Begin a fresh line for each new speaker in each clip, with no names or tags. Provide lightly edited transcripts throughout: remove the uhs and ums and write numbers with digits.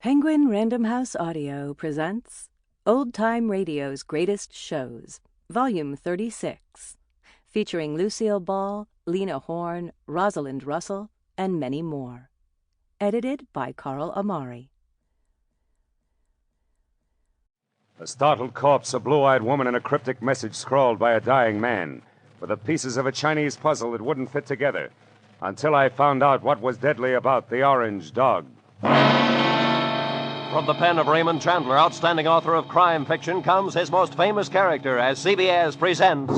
Penguin Random House Audio presents Old Time Radio's Greatest Shows, Volume 36, featuring Lucille Ball, Lena Horne, Rosalind Russell, and many more. Edited by Carl Amari.
A startled corpse, a blue-eyed woman, and a cryptic message scrawled by a dying man, with the pieces of a Chinese puzzle that wouldn't fit together, until I found out what was deadly about the orange dog.
From the pen of Raymond Chandler, outstanding author of crime fiction, comes his most famous character as CBS presents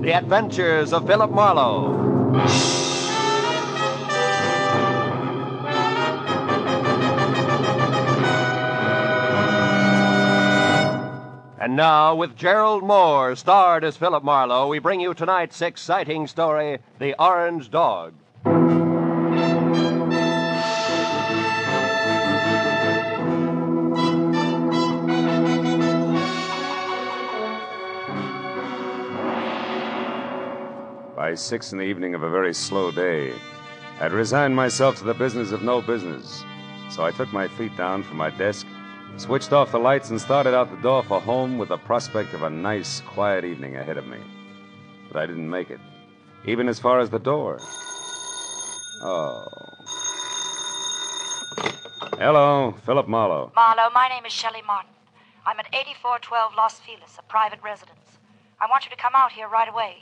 The Adventures of Philip Marlowe. And now, with Gerald Mohr, starred as Philip Marlowe, we bring you tonight's exciting story, The Orange Dog.
By 6 in the evening of a very slow day, I'd resigned myself to the business of no business. So I took my feet down from my desk, switched off the lights, and started out the door for home with the prospect of a nice, quiet evening ahead of me. But I didn't make it, even as far as the door. Oh. Hello, Philip Marlowe.
Marlowe, my name is Shelley Martin. I'm at 8412 Los Feliz, a private residence. I want you to come out here right away.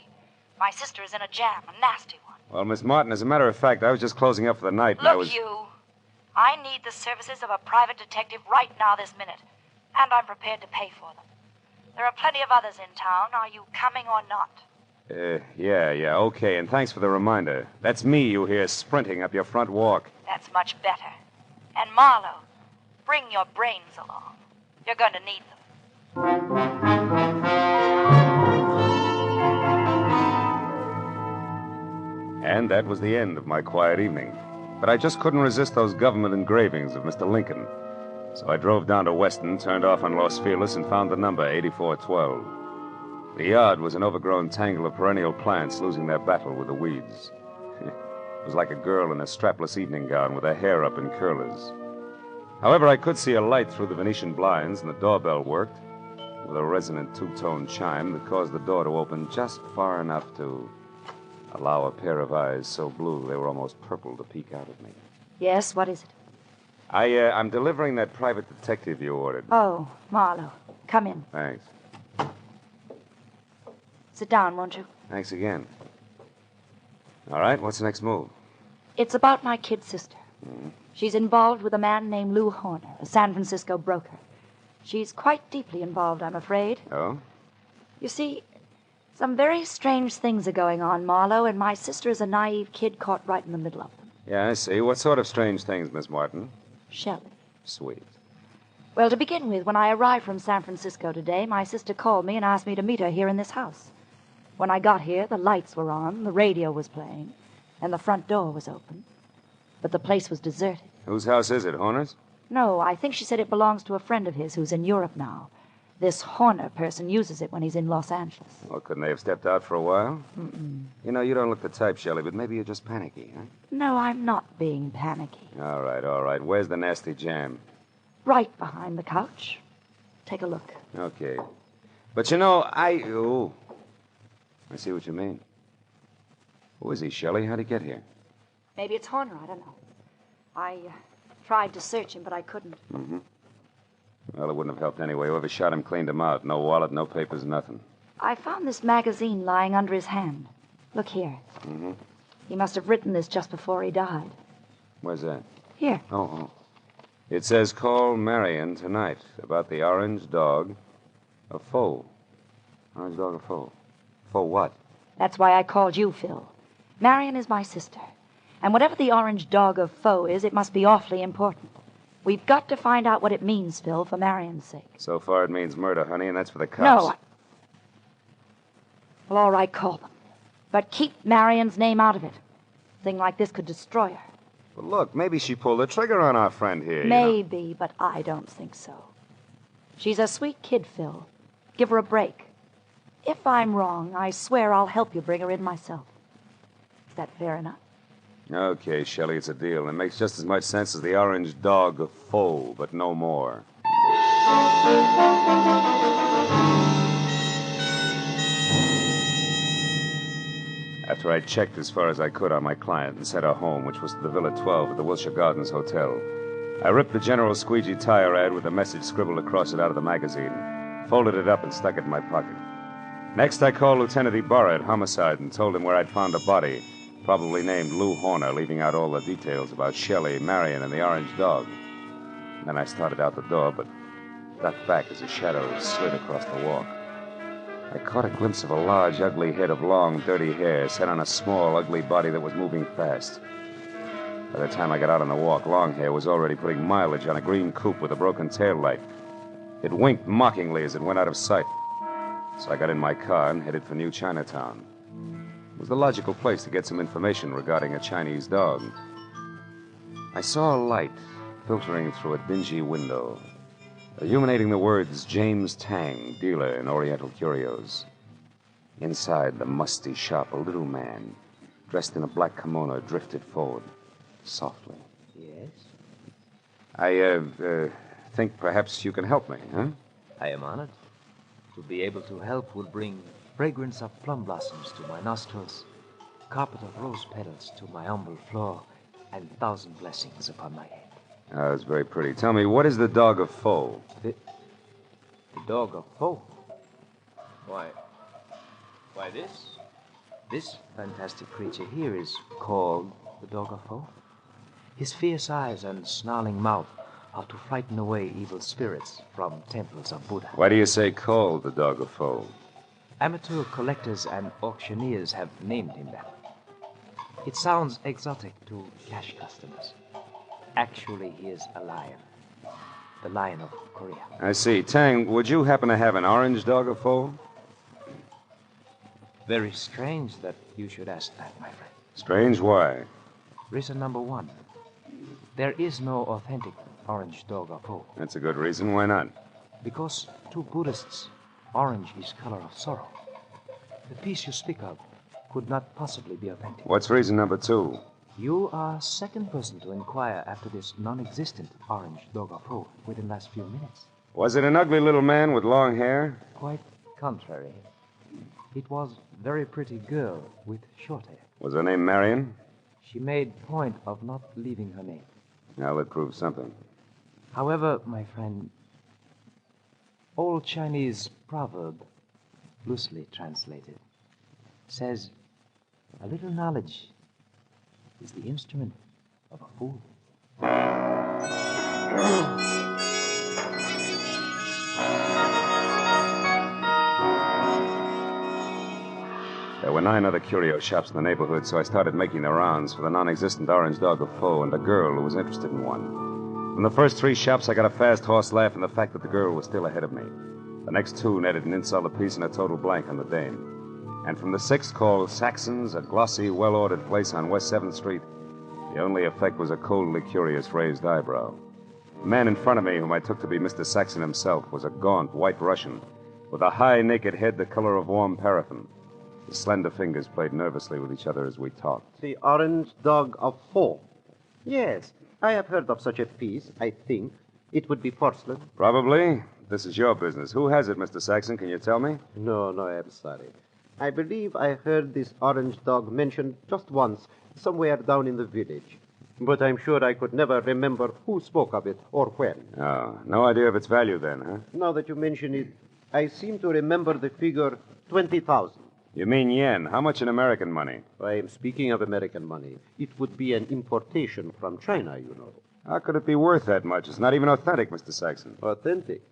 My sister is in a jam, a nasty one.
Well, Miss Martin, as a matter of fact, I was just closing up for the night, and I was...
Look, you. I need the services of a private detective right now this minute, and I'm prepared to pay for them. There are plenty of others in town. Are you coming or not?
Yeah, okay, and thanks for the reminder. That's me you hear sprinting up your front walk.
That's much better. And Marlowe, bring your brains along. You're going to need them.
And that was the end of my quiet evening. But I just couldn't resist those government engravings of Mr. Lincoln. So I drove down to Weston, turned off on Los Feliz, and found the number 8412. The yard was an overgrown tangle of perennial plants losing their battle with the weeds. It was like a girl in a strapless evening gown with her hair up in curlers. However, I could see a light through the Venetian blinds, and the doorbell worked, with a resonant two-tone chime that caused the door to open just far enough to allow a pair of eyes so blue they were almost purple to peek out at me.
Yes, what is it?
I'm delivering that private detective you ordered.
Oh, Marlowe. Come in.
Thanks.
Sit down, won't you?
Thanks again. All right, what's the next move?
It's about my kid sister. She's involved with a man named Lena Horne, a San Francisco broker. She's quite deeply involved, I'm afraid.
Oh?
You see, some very strange things are going on, Marlowe, and my sister is a naive kid caught right in the middle of them.
Yeah, I see. What sort of strange things, Miss Martin?
Shelley.
Sweet.
Well, to begin with, when I arrived from San Francisco today, my sister called me and asked me to meet her here in this house. When I got here, the lights were on, the radio was playing, and the front door was open. But the place was deserted.
Whose house is it, Horner's?
No, I think she said it belongs to a friend of his who's in Europe now. This Horner person uses it when he's in Los Angeles.
Well, couldn't they have stepped out for a while?
Mm-mm.
You know, you don't look the type, Shelley, but maybe you're just panicky, huh?
No, I'm not being panicky.
All right. Where's the nasty jam?
Right behind the couch. Take a look.
Okay. But you know, I see what you mean. Who is he, Shelley? How'd he get here?
Maybe it's Horner, I don't know. I tried to search him, but I couldn't.
Mm-hmm. Well, it wouldn't have helped anyway. Whoever shot him cleaned him out. No wallet, no papers, nothing.
I found this magazine lying under his hand. Look here.
Mm-hmm.
He must have written this just before he died.
Where's that?
Here.
Oh. It says, call Marion tonight about the orange dog, a foe. Orange dog, a foe. Foe what?
That's why I called you, Phil. Marion is my sister. And whatever the orange dog of foe is, it must be awfully important. We've got to find out what it means, Phil, for Marion's sake.
So far it means murder, honey, and that's for the cops.
No, Well, all right, call them. But keep Marion's name out of it. A thing like this could destroy her.
Well, look, maybe she pulled the trigger on our friend here.
Maybe, but I don't think so. She's a sweet kid, Phil. Give her a break. If I'm wrong, I swear I'll help you bring her in myself. Is that fair enough?
Okay, Shelley, it's a deal. It makes just as much sense as the orange dog of Foe, but no more. After I checked as far as I could on my client and sent her home, which was to the Villa 12 at the Wilshire Gardens Hotel, I ripped the General Squeegee tire ad with a message scribbled across it out of the magazine, folded it up, and stuck it in my pocket. Next, I called Lieutenant Ibarra at Homicide and told him where I'd found a body, probably named Lou Horne, leaving out all the details about Shelley, Marion, and the orange dog. Then I started out the door, but ducked back as a shadow slid across the walk. I caught a glimpse of a large, ugly head of long, dirty hair set on a small, ugly body that was moving fast. By the time I got out on the walk, Longhair was already putting mileage on a green coupe with a broken tail light. It winked mockingly as it went out of sight. So I got in my car and headed for New Chinatown. It was the logical place to get some information regarding a Chinese dog. I saw a light filtering through a dingy window, illuminating the words James Tang, dealer in Oriental curios. Inside the musty shop, a little man, dressed in a black kimono, drifted forward, softly.
Yes?
I think perhaps you can help me, huh?
I am honored. To be able to help will bring fragrance of plum blossoms to my nostrils, carpet of rose petals to my humble floor, and 1,000 blessings upon my head.
Oh, that's very pretty. Tell me, what is the dog of Foe?
The dog of Foe? Why, this fantastic creature here is called the dog of Foe. His fierce eyes and snarling mouth are to frighten away evil spirits from temples of Buddha.
Why do you say called the dog of Foe?
Amateur collectors and auctioneers have named him that. It sounds exotic to cash customers. Actually, he is a lion. The lion of Korea.
I see. Tang, would you happen to have an orange dog of Foe?
Very strange that you should ask that, my friend.
Strange? Why?
Reason number one. There is no authentic orange dog of Foe.
That's a good reason. Why not?
Because to Buddhists, orange is color of sorrow. The piece you speak of could not possibly be authentic.
What's reason number two?
You are second person to inquire after this non-existent orange dog of Foe within the last few minutes.
Was it an ugly little man with long hair?
Quite contrary. It was a very pretty girl with short hair.
Was her name Marion?
She made point of not leaving her name.
Now that proves something.
However, my friend, old Chinese proverb, loosely translated, says a little knowledge is the instrument of a fool.
There were 9 other curio shops in the neighborhood, so I started making the rounds for the non-existent orange dog of Foe and a girl who was interested in one. From the first 3 shops, I got a fast horse laugh in the fact that the girl was still ahead of me. The next 2 netted an insult apiece and a total blank on the dame. And from the 6th, called Saxon's, a glossy, well-ordered place on West 7th Street, the only effect was a coldly curious raised eyebrow. The man in front of me, whom I took to be Mr. Saxon himself, was a gaunt white Russian with a high, naked head the color of warm paraffin. His slender fingers played nervously with each other as we talked.
The orange dog of Foe. Yes, I have heard of such a piece, I think. It would be porcelain.
Probably. This is your business. Who has it, Mr. Saxon? Can you tell me?
No, I'm sorry. I believe I heard this orange dog mentioned just once, somewhere down in the village. But I'm sure I could never remember who spoke of it or when.
Oh, no idea of its value then, huh?
Now that you mention it, I seem to remember the figure 20,000.
You mean yen. How much in American money?
I am speaking of American money. It would be an importation from China, you know.
How could it be worth that much? It's not even authentic, Mr. Saxon.
Authentic?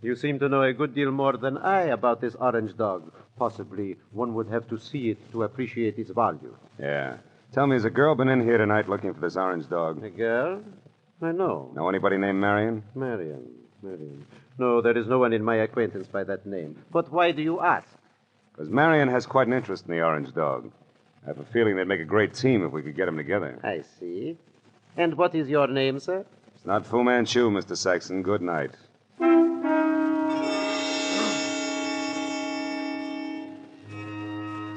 You seem to know a good deal more than I about this orange dog. Possibly one would have to see it to appreciate its value.
Yeah. Tell me, has a girl been in here tonight looking for this orange dog?
A girl? I know.
Know anybody named Marion?
Marion. No, there is no one in my acquaintance by that name. But why do you ask?
Because Marion has quite an interest in the orange dog. I have a feeling they'd make a great team if we could get them together.
I see. And what is your name, sir?
It's not Fu Manchu, Mr. Saxon. Good night.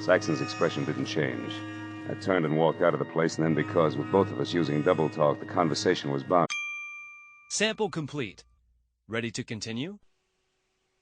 Saxon's expression didn't change. I turned and walked out of the place, and then because, with both of us using double talk, the conversation was bound.
Sample complete. Ready to continue?